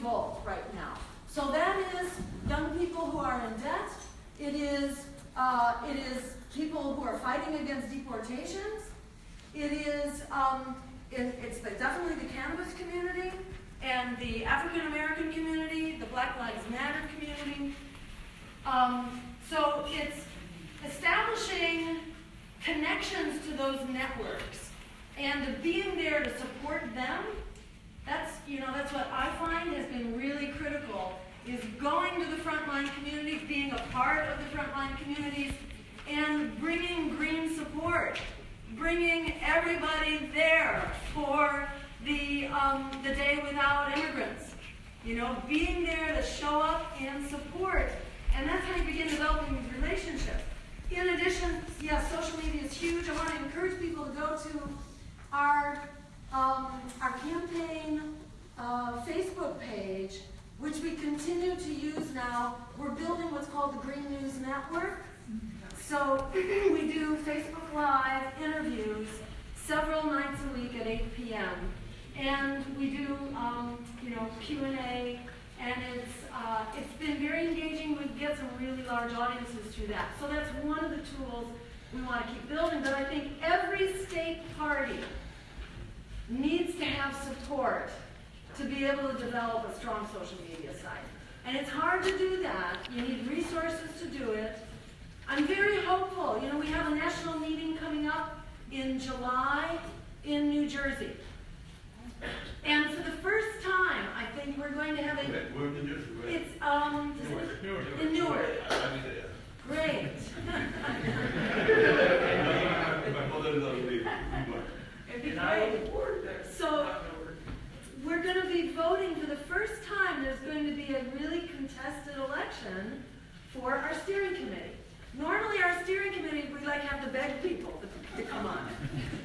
revolt right now. So that is young people who are in debt. It is people who are fighting against deportations. It's definitely the cannabis community and the African American community, the Black Lives Matter community. So it's establishing connections to those networks and being there to support them. That's what I find has been really critical, is going to the frontline communities, being a part of the frontline communities, and bringing green support, bringing everybody there for the Day Without Immigrants. Being there to show up and support, and that's how you begin developing these relationships. In addition, social media is huge. I want to encourage people to go to our campaign Facebook page, which we continue to use now. We're building what's called the Green News Network. So we do Facebook Live interviews several nights a week at 8 p.m. And we do, Q&A, and it's been very engaging. We get some really large audiences through that. So that's one of the tools we want to keep building. But I think every state party needs to have support to be able to develop a strong social media site. And it's hard to do that. You need resources to do it. I'm very hopeful. We have a national meeting coming up in July in New Jersey. And for the first time, I think we're going to have a... Where in New Jersey? It's in Newark. Great. It'd be great. So we're going to be voting for the first time. There's going to be a really contested election for our steering committee. Normally our steering committee, we have to beg people to come on.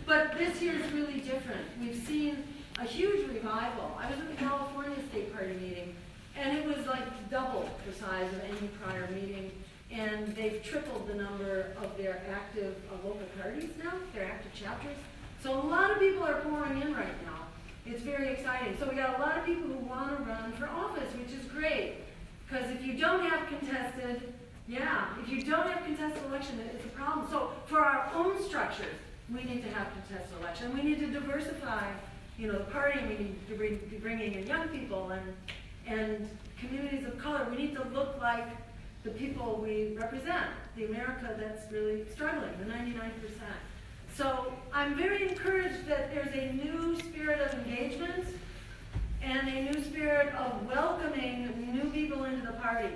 But this year is really different. We've seen a huge revival. I was at the California State Party meeting, and it was like double the size of any prior meeting. And they've tripled the number of their active local parties now, their active chapters. So a lot of people are pouring in right now. It's very exciting. So we got a lot of people who want to run for office, which is great. Because if you don't have contested, election, it's a problem. So for our own structures, we need to have contested election. We need to diversify, the party. We need to be bringing in young people and communities of color. We need to look like the people we represent, the America that's really struggling, the 99%. So I'm very encouraged that there's a new spirit of engagement and a new spirit of welcoming new people into the party.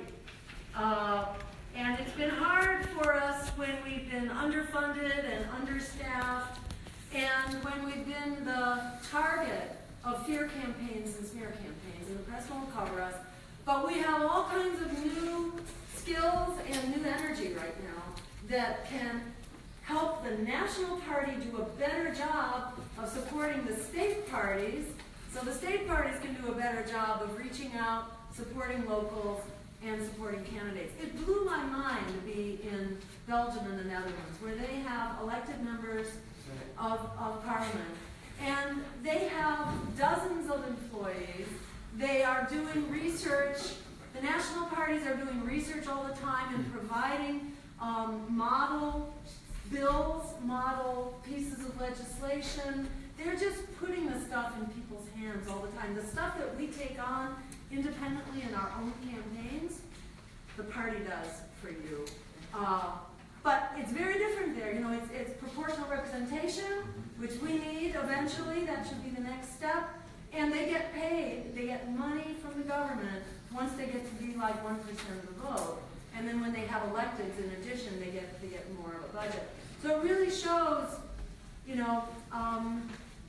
And it's been hard for us when we've been underfunded and understaffed, and when we've been the target of fear campaigns and smear campaigns, and the press won't cover us. But we have all kinds of new skills and new energy right now that can help the national party do a better job of supporting the state parties, so the state parties can do a better job of reaching out, supporting locals, and supporting candidates. It blew my mind to be in Belgium and the Netherlands, where they have elected members of parliament, and they have dozens of employees. They are doing research. The national parties are doing research all the time and providing model bills, model pieces of legislation. They're just putting the stuff in people's hands all the time. The stuff that we take on independently in our own campaigns, the party does for you. But it's very different there. It's proportional representation, which we need eventually. That should be the next step. And they get paid. They get money from the government once they get to be like 1% of the vote. And then when they have electeds, in addition, they get more of a budget. So it really shows,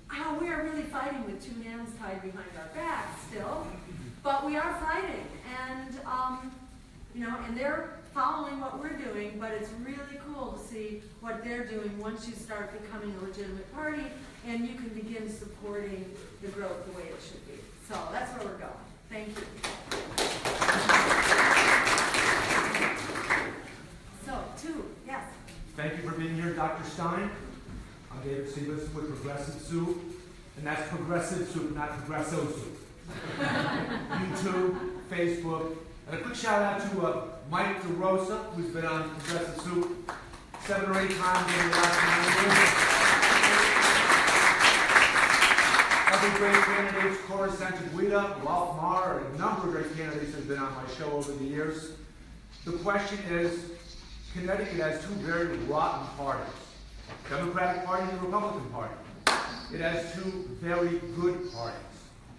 how we are really fighting with two hands tied behind our backs still. But we are fighting, and and they're following what we're doing. But it's really cool to see what they're doing once you start becoming a legitimate party, and you can begin supporting the growth the way it should be. So that's where we're going. Thank you. So, yes. Thank you for being here, Dr. Stein. I'm David Siebes with Progressive Soup, and that's Progressive Soup, not Progresso Soup. You YouTube, Facebook. And a quick shout out to Mike DeRosa, who's been on Progressive Soup 7 or 8 times in the last 9 years. Other great candidates, Cora Santaguida, Ralph Maher, and a number of great candidates have been on my show over the years. The question is, Connecticut has 2 very rotten parties, Democratic Party and the Republican Party. It has 2 very good parties.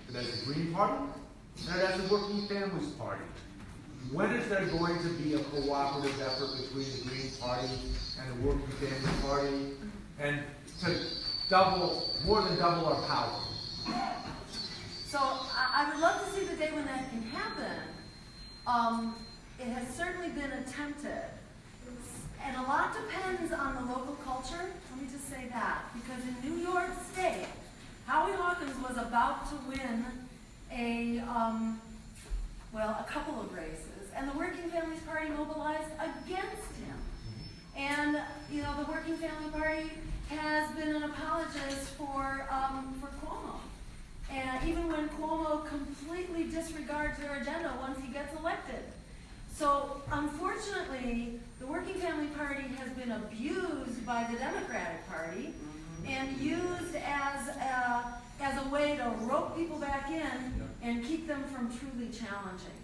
It has the Green Party, and it has the Working Families Party. When is there going to be a cooperative effort between the Green Party and the Working Families Party, and to more than double our power? So I would love to see the day when that can happen. It has certainly been attempted. And a lot depends on the local culture. Let me just say that. Because in New York State, Howie Hawkins was about to win a couple of races. And the Working Families Party mobilized against him. And, the Working Family Party has been an apologist for Cuomo. And even when Cuomo completely disregards their agenda once he gets elected. So, unfortunately, the Working Family Party has been abused by the Democratic Party and used as a way to rope people back in and keep them from truly challenging.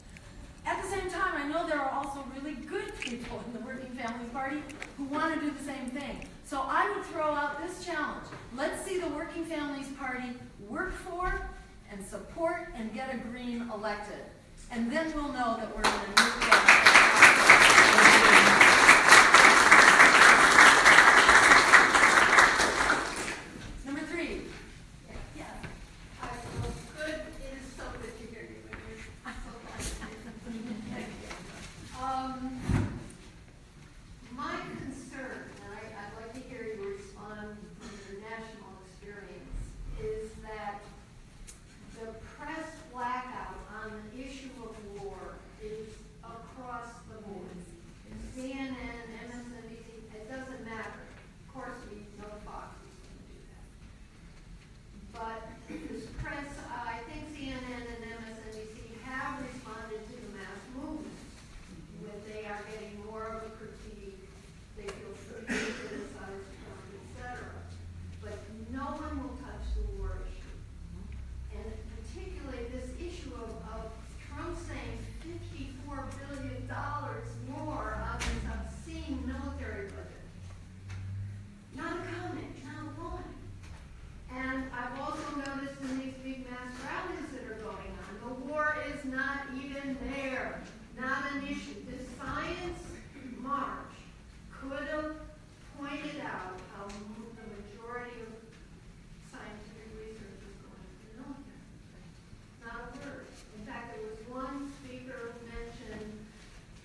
At the same time, I know there are also really good people in the Working Families Party who want to do the same thing. So I would throw out this challenge. Let's see the Working Families Party work for and support and get a Green elected. And then we'll know that we're in a new Number 3. Yeah. Well, good. It is so good to hear you. I'm so glad. Thank you. My concern, and I'd like to hear you respond from your national experience, is that the press blackout on the issue of war is across the board. CNN, MSNBC, it doesn't matter. Of course, we know Fox is going to do that. But this press, I think CNN and MSNBC have responded to the mass movement. When they are getting more of a critique, they feel free to criticize Trump, etc. But no one will touch the war issue. And particularly this issue of Trump saying $54 billion more on this obscene military budget. Not a comment, not one. And I've also noticed in these big mass rallies that are going on, the war is not even there, not an issue. This science march could have pointed out how the majority of scientific research is going to the military. Not a word. In fact, there was one speaker who mentioned,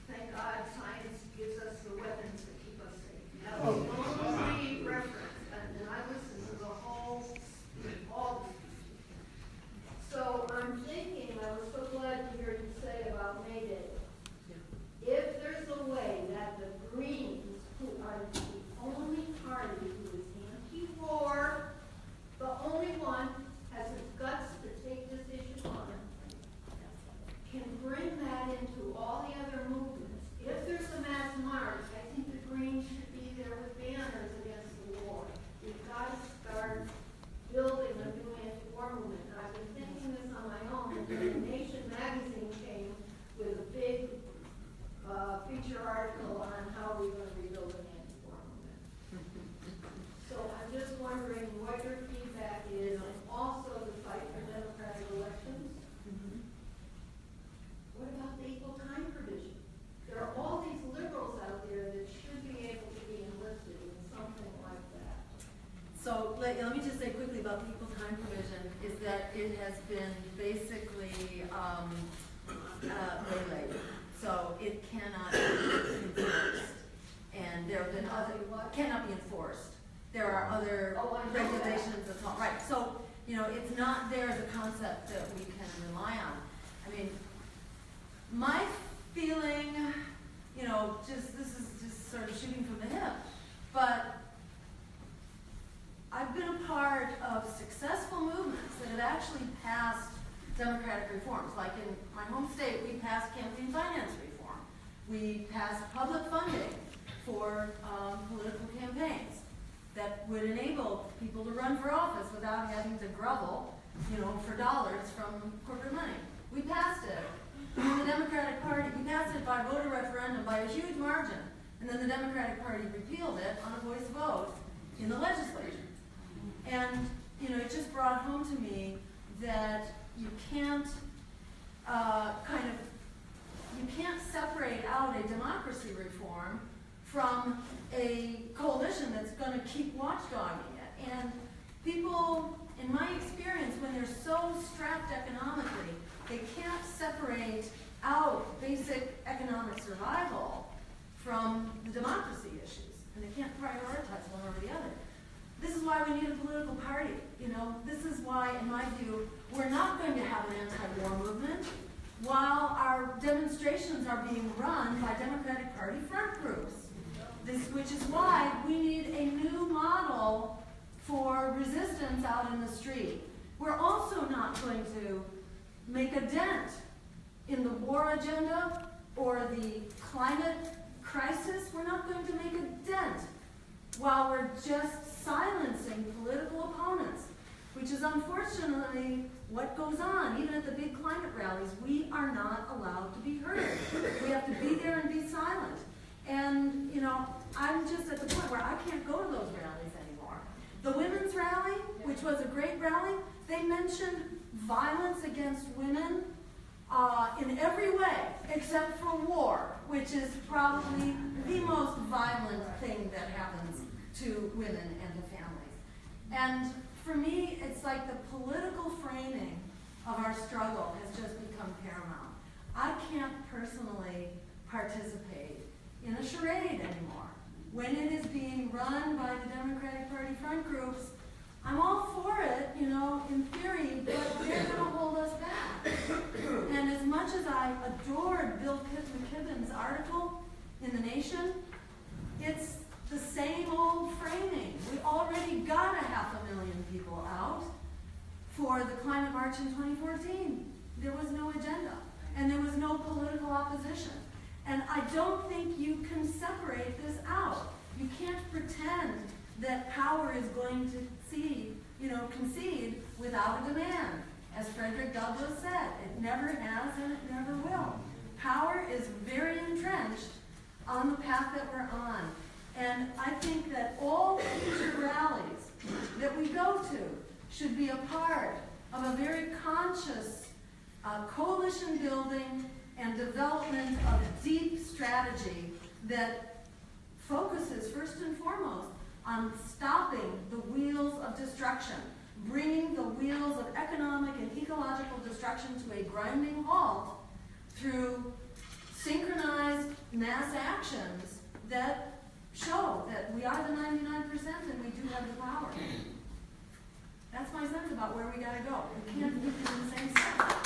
thank God science gives us the weapons to keep us safe. That was the only reference. And I listened to the whole speech, all the speeches. So I'm thinking, I was so glad to hear you say about May Day. If there's a way that the Greens, who are the only party who is anti-war, the only one has the guts to take this issue on, can bring that into all the other movements. If there's a mass march, I think the Greens should be there with banners against the war. We've got to start building a new anti-war movement. I've been thinking this on my own, and the Nation magazine came with a big feature article on how we're going to rebuild an anti-war movement. So I'm just wondering what your feedback is, and also the fight for democratic elections. What about the equal time provision? There are all these liberals out there that should be able to be enlisted in something like that. So let me just say quickly about the equal time provision is that it has been basically regulated. So it cannot be enforced. And there have been other, cannot be enforced. There are other regulations and all. Right. So, it's not there as a concept that we can rely on. I mean, my feeling, this is just sort of shooting from the hip, but I've been a part of successful movements that have actually passed democratic reform. reforms. Like in my home state, we passed campaign finance reform. We passed public funding for political campaigns that would enable people to run for office without having to grovel, for dollars from corporate money. We passed it. And the Democratic Party, we passed it by voter referendum by a huge margin. And then the Democratic Party repealed it on a voice vote in the legislature. And, it just brought home to me that you can't you can't separate out a democracy reform from a coalition that's going to keep watchdogging it. And people, in my experience, when they're so strapped economically, they can't separate out basic economic survival from the democracy issues. And they can't prioritize one over the other. This is why we need a political party. This is why, in my view, we're not going to have an anti-war movement while our demonstrations are being run by Democratic Party front groups. Which is why we need a new model for resistance out in the street. We're also not going to make a dent in the war agenda or the climate crisis. We're not going to make a dent while we're just silencing political opponents, which is unfortunately what goes on. Even at the big climate rallies, we are not allowed to be heard. We have to be there and be silent. And, I'm just at the point where I can't go to those rallies anymore. The women's rally, which was a great rally, they mentioned violence against women in every way, except for war, which is probably the most violent thing that happens to women and to families. And for me, it's like the political framing of our struggle has just become paramount. I can't personally participate in a charade anymore. When it is being run by the Democratic Party front groups, I'm all for it, in theory, but they're going to hold us back. And as much as I adored Bill McKibben's article in The Nation, it's the same old framing. We already got 500,000 people out for the climate march in 2014. There was no agenda, and there was no political opposition. And I don't think you can separate this out. You can't pretend that power is going to concede without a demand. As Frederick Douglass said, it never has and it never will. Power is very entrenched on the path that we're on. And I think that all future rallies that we go to should be a part of a very conscious coalition building and development of a deep strategy that focuses first and foremost on stopping the wheels of destruction, bringing the wheels of economic and ecological destruction to a grinding halt through synchronized mass actions that show that we are the 99% and we do have the power. That's my sense about where we got to go. We can't keep in the same step.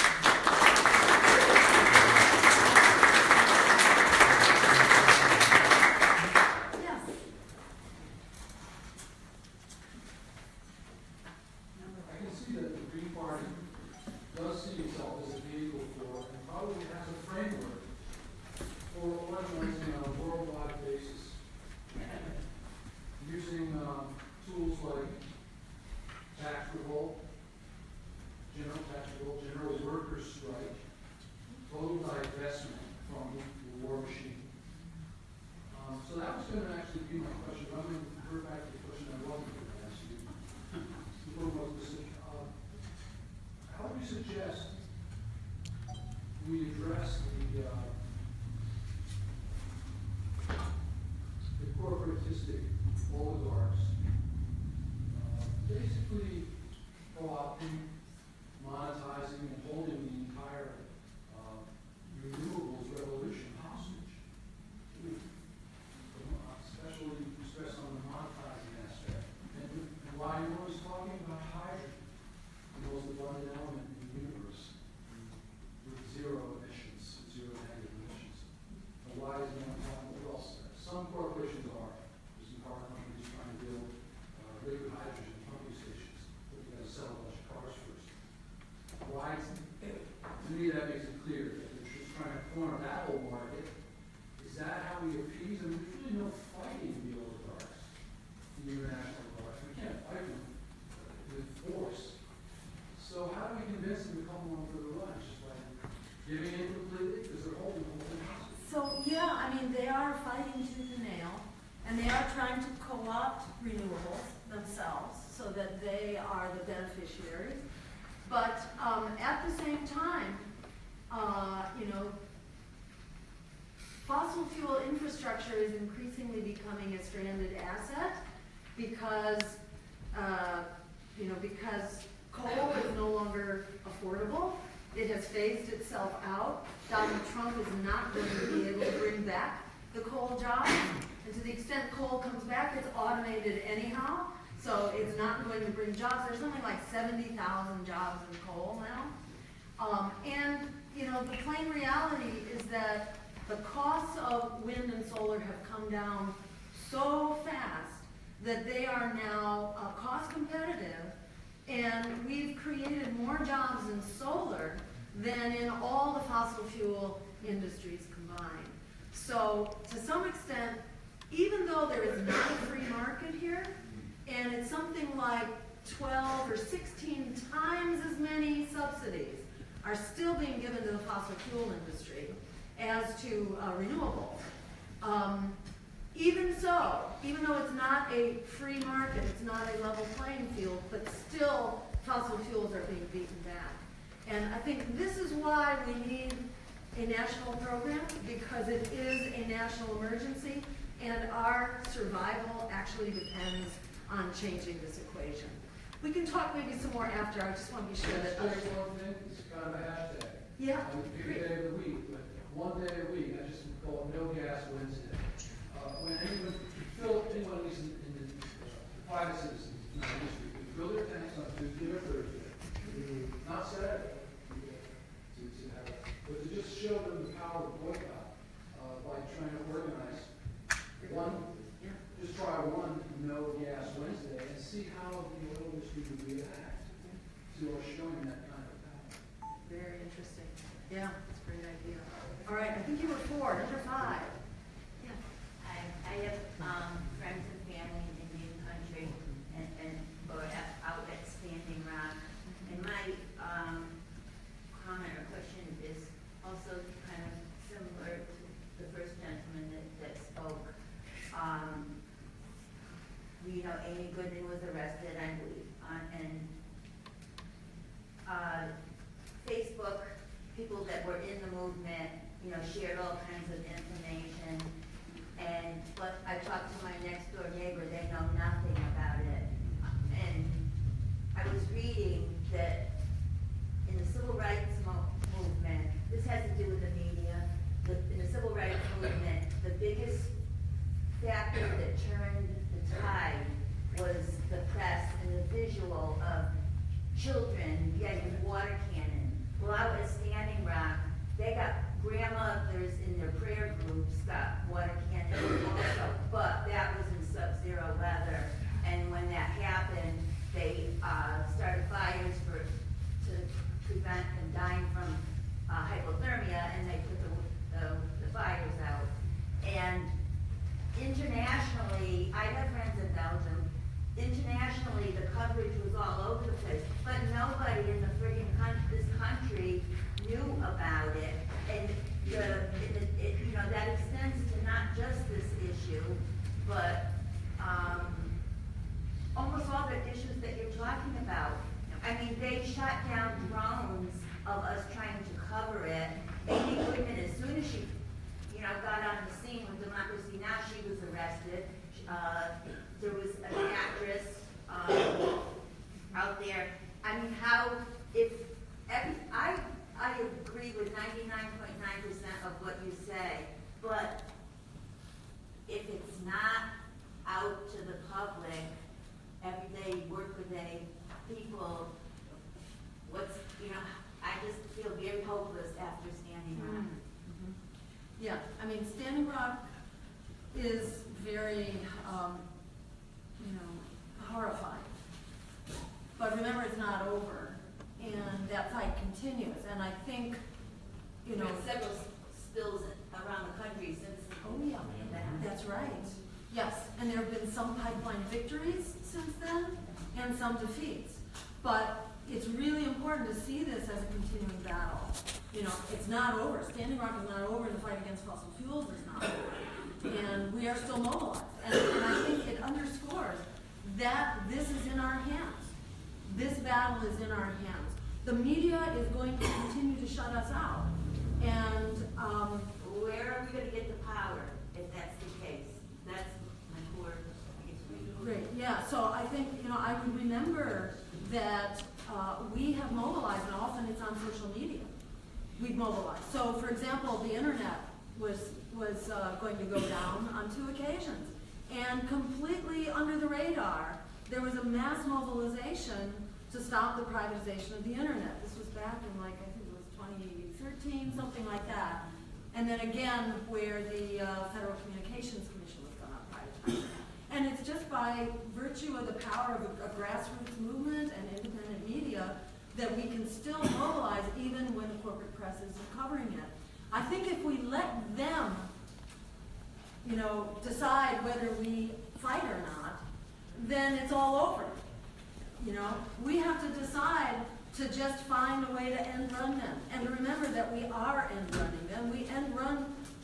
Zero emissions, zero negative that makes it clear that they're just trying to corner that whole market. Is that how we appease them? There's really no fighting the oligarchs, the international oligarchs. We can't fight them with force. So how do we convince them to come along for the ride? Just by giving in completely because they're holding the whole thing hostage. So, yeah, I mean, they are fighting tooth and nail, and they are trying to co-opt renewables themselves so that they are the beneficiaries. But at the same time, fossil fuel infrastructure is increasingly becoming a stranded asset because, because coal is no longer affordable. It has phased itself out. Donald Trump is not going to be able to bring back the coal jobs. And to the extent coal comes back, it's automated anyhow. So it's not going to bring jobs. There's something like 70,000 jobs in coal now. The plain reality is that the costs of wind and solar have come down so fast that they are now cost competitive, and we've created more jobs in solar than in all the fossil fuel industries combined. So to some extent, even though there is not a free market here, and it's something like 12 or 16 times as many subsidies are still being given to the fossil fuel industry as to renewables. Even so, even though it's not a free market, it's not a level playing field, but still fossil fuels are being beaten back. And I think this is why we need a national program, because it is a national emergency, and our survival actually depends on changing this equation. We can talk maybe some more after. I just want to be sure that others. Just one thing, it's kind of a hashtag. Yeah. Pick a day of the week, but one day a week, I just call it No Gas Wednesday. When anyone, anyone at least in the private citizens in the industry, could fill their tanks on Tuesday or Thursday, not Saturday, but to just show them the power of boycott by trying to organize just try one No Gas Wednesday and see how the oil industry would react to us showing that kind of power. Very interesting. Yeah, that's a great idea. All right, I think you were 4, number 5. Yeah. I have friends and family in Indian country or out at Standing Rock. And my comment or question is also kind of similar to the first gentleman that spoke. Amy Goodman was arrested, I believe, and Facebook, people that were in the movement, shared all kinds of information. But I talked to my next door neighbor, they know nothing about it. And I was reading that in the civil rights movement, this has to do with the media, in the civil rights movement, the biggest factor that turned the tide was the press and the visual of children getting water cannon. Well, out at Standing Rock, they got grandmothers in their prayer groups got water cannon also, but that was in sub-zero weather. And when that happened, they started fires to prevent them dying from hypothermia, and they put the fires out. And internationally, I have friends in Belgium. Internationally, the coverage was all over the place, but nobody in the friggin' this country knew about it. And that extends to not just this issue, but almost all the issues that you're talking about. I mean, they shut down drones of us trying to cover it. Amy Goodman, as soon as she got on the scene with Democracy Now!, she was arrested. There was an actress out there. I mean, I agree with 99.9% of what you say, but if it's not out to the public, everyday, workaday people, I just feel very hopeless after Standing Rock. Mm-hmm. Yeah, I mean, Standing Rock is very, horrifying. But remember, it's not over, and that fight continues. And I think you know. Several spills around the country since. Oh, yeah, that's right. Yes, and there have been some pipeline victories since then, and some defeats. But it's really important to see this as a continuing battle. You know, it's not over. Standing Rock is not over. The fight against fossil fuels is not over. And we are still mobilized. And I think it underscores that this is in our hands. This battle is in our hands. The media is going to continue to shut us out. And Where are we going to get the power if that's the case? That's my core issue. great, yeah. So I think, you know, I would remember that we have mobilized, and often it's on social media. We've mobilized. So, for example, the internet was going to go down on 2 occasions, and completely under the radar, there was a mass mobilization to stop the privatization of the internet. This was back in, like, I think it was 2013, something like that. And then again, where the Federal Communications Commission was going to privatize. And it's just by virtue of the power of a grassroots movement and independent media that we can still mobilize even when the corporate press isn't covering it. I think if we let them, you know, decide whether we fight or not, then it's all over. You know, we have to decide to just find a way to end run them. And to remember that we are end running them.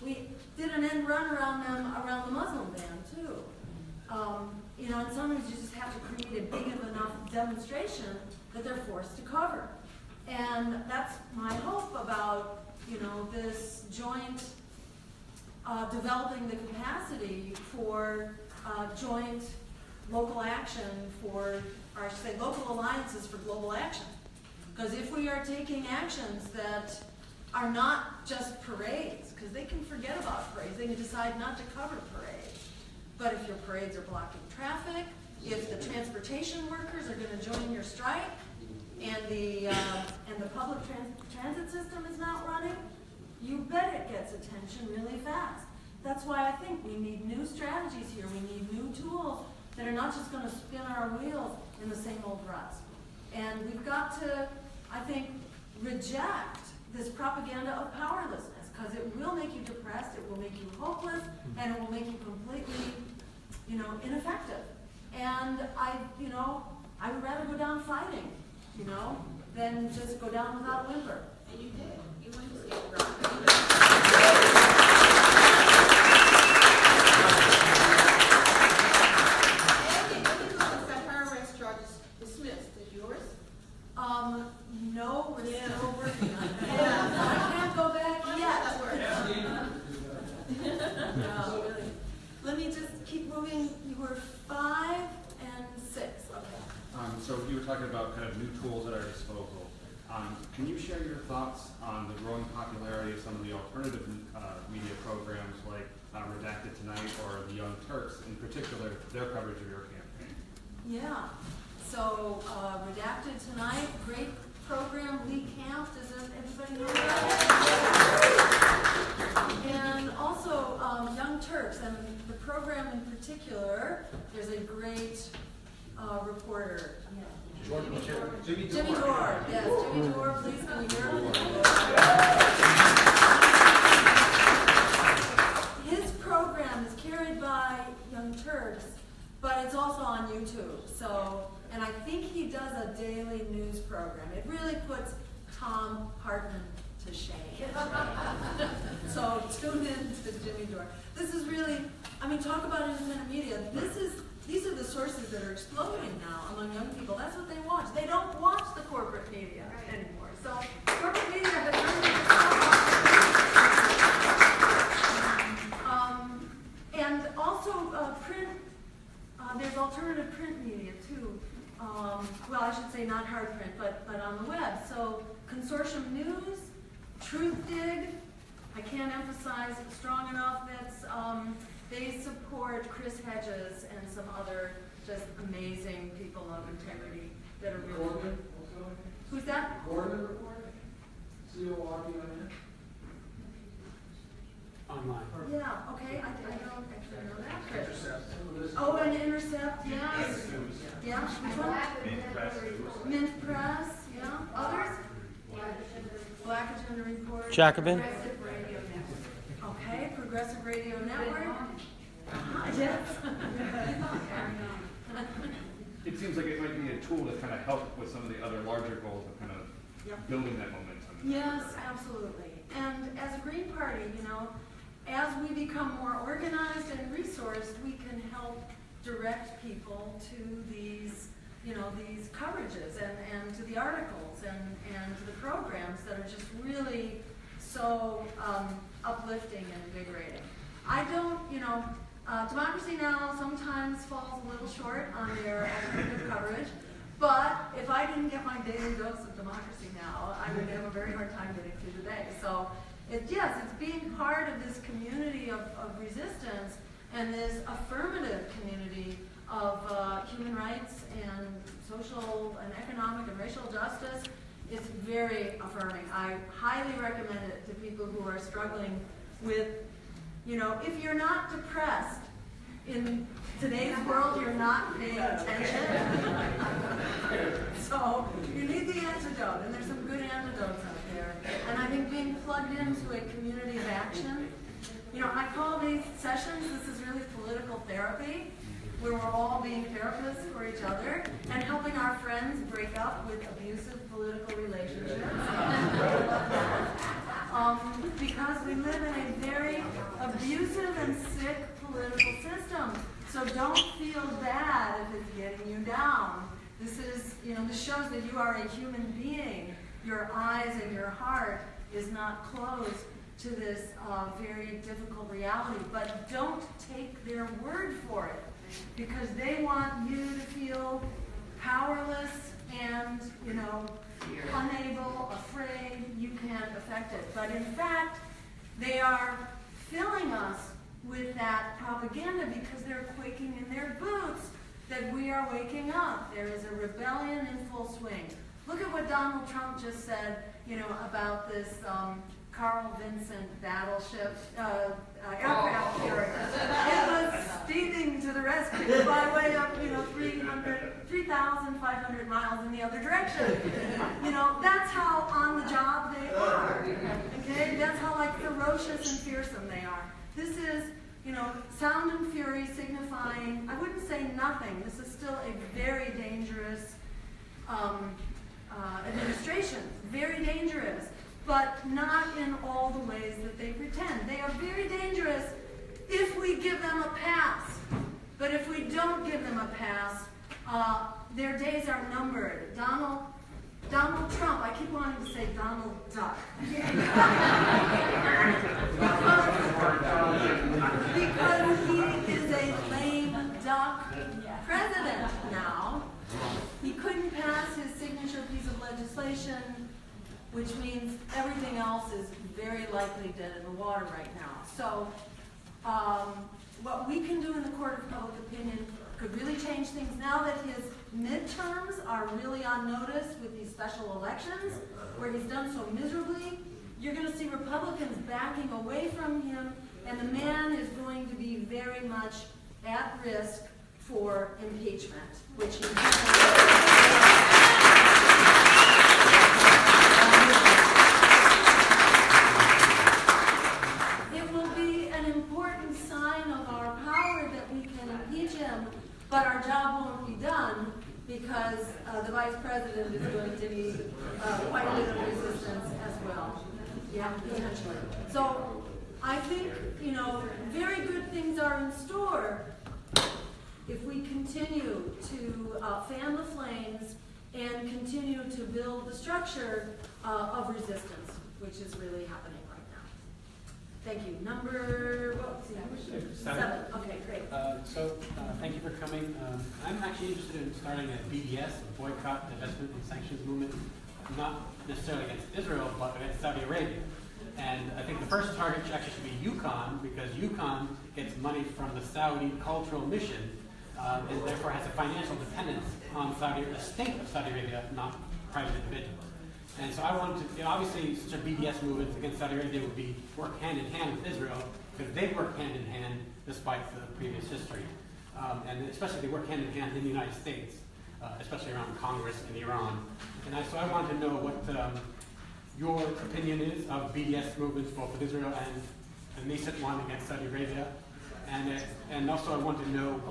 We did an end run around them, around the Muslim ban too. You know, and sometimes you just have to create a big enough demonstration that they're forced to cover. And that's my hope about, you know, this joint developing the capacity for joint local action or I should say local alliances for global action. Because if we are taking actions that are not just parades, because they can forget about parades, they can decide not to cover parades. But if your parades are blocking traffic, if the transportation workers are going to join your strike, and the public transit system is not running, you bet it gets attention really fast. That's why I think we need new strategies here. We need new tools that are not just going to spin our wheels in the same old ruts. And we've got to, I think, reject this propaganda of powerlessness, because it will make you depressed, it will make you hopeless, and it will make you completely, you know, ineffective. And I would rather go down fighting, you know, than just go down without a whimper. And you did. You went to Standing Rock. No, we're still working on it. I can't go back yet. No, really. Let me just keep moving. You were 5 and 6. Okay. So you were talking about kind of new tools at our disposal. Can you share your thoughts on the growing popularity of some of the alternative media programs like Redacted Tonight or the Young Turks, in particular, their coverage of your campaign? Yeah. So Redacted Tonight, great program. Lee Camp, does everybody know that? And also Young Turks, and the program in particular, there's a great reporter. Jimmy Dore, yes, Jimmy Dore, please can we hear him? His program is carried by Young Turks, but it's also on YouTube. So, and I think he does a daily news program. It really puts Tom Hartman to shame. So tune in to Jimmy Dore. This is really, I mean, talk about independent media. These are the sources that are exploding now among young people. That's what they watch. They don't watch the corporate media anymore. So corporate media has learned to and also print. There's alternative print media too. Well, I should say not hard print, but on the web. So Consortium News, Truth Dig. I can't emphasize it strong enough. That's they support Chris Hedges and some other just amazing people of integrity that are really. Gordon? Who's that? Gordon report? C-O-R-D-I-N? Online. Yeah. Okay. I don't actually know that. Chris. Oh, and Intercept. Yes. Yeah. Which one? Mint Press. Yeah. Others? Black Agenda Report. Jacobin? Progressive Radio Network. Okay, Progressive Radio Network. Yes. It seems like it might be a tool to kind of help with some of the other larger goals of kind of Yep. building that momentum. Yes, absolutely. And as a Green Party, you know, as we become more organized and resourced, we can help direct people to these, you know, these coverages and to the articles and to the programs that are just really so uplifting and invigorating. I don't, you know, Democracy Now! Sometimes falls a little short on their alternative coverage, but if I didn't get my daily dose of Democracy Now!, I would have a very hard time getting through the day. So, yes, it's being part of this community of resistance and this affirmative community of human rights and social and economic and racial justice. It's very affirming. I highly recommend it to people who are struggling with, you know, if you're not depressed in today's world, you're not paying attention. So you need the antidote, and there's some good antidotes out there. And I think being plugged into a community of action, you know, I call these sessions, this is really political therapy, where we're all being therapists for each other and helping our friends break up with abusive political relationships. Because we live in a very abusive and sick political system. So don't feel bad if it's getting you down. This is, you know, this shows that you are a human being. Your eyes and your heart is not closed to this very difficult reality. But don't take their word for it, because they want you to feel powerless and, you know, unable, afraid, you can't affect it. But in fact, they are filling us with that propaganda because they're quaking in their boots that we are waking up. There is a rebellion in full swing. Look at what Donald Trump just said, you know, about this Carl Vinson battleship, aircraft carrier. It was steaming to the rescue by way of, you know, 3,500 miles in the other direction. You know, that's how on the job they are. Okay, that's how like ferocious and fearsome they are. This is, you know, sound and fury signifying, I wouldn't say nothing. This is still a very dangerous administration, very dangerous. But not in all the ways that they pretend. They are very dangerous if we give them a pass. But if we don't give them a pass, their days are numbered. Donald Trump, I keep wanting to say Donald Duck. because he is a lame duck president now. He couldn't pass his signature piece of legislation, which means everything else is very likely dead in the water right now. So what we can do in the court of public opinion could really change things. Now that his midterms are really on notice with these special elections, where he's done so miserably, you're going to see Republicans backing away from him, and the man is going to be very much at risk for impeachment, which he but our job won't be done because the vice president is going to need quite a bit of resistance as well. Yeah, potentially. So I think, you know, very good things are in store if we continue to fan the flames and continue to build the structure of resistance, which is really happening right now. Thank you. Number, what was the Seven. Okay, great. Thank you for coming. I'm actually interested in starting a BDS, a boycott, divestment, and sanctions movement, not necessarily against Israel, but against Saudi Arabia. And I think the first target actually should be UConn, because UConn gets money from the Saudi Cultural Mission, and therefore has a financial dependence on the state of Saudi Arabia, not private individuals. And so I wanted to, obviously, such a BDS movement against Saudi Arabia would be work hand in hand with Israel, because they work hand in hand despite the previous history. And especially they work hand in hand in the United States, especially around Congress and Iran. And so I wanted to know your opinion is of BDS movements both with Israel and the nascent one against Saudi Arabia. And also I want to know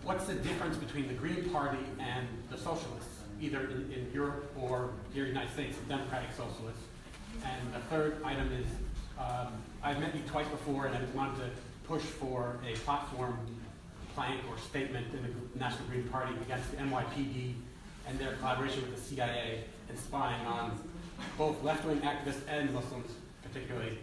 what's the difference between the Green Party and the Socialists, either in Europe or here in the United States, the Democratic Socialists. And the third item is, I've met you twice before, and I wanted to push for a platform plank or statement in the National Green Party against the NYPD and their collaboration with the CIA and spying on both left-wing activists and Muslims, particularly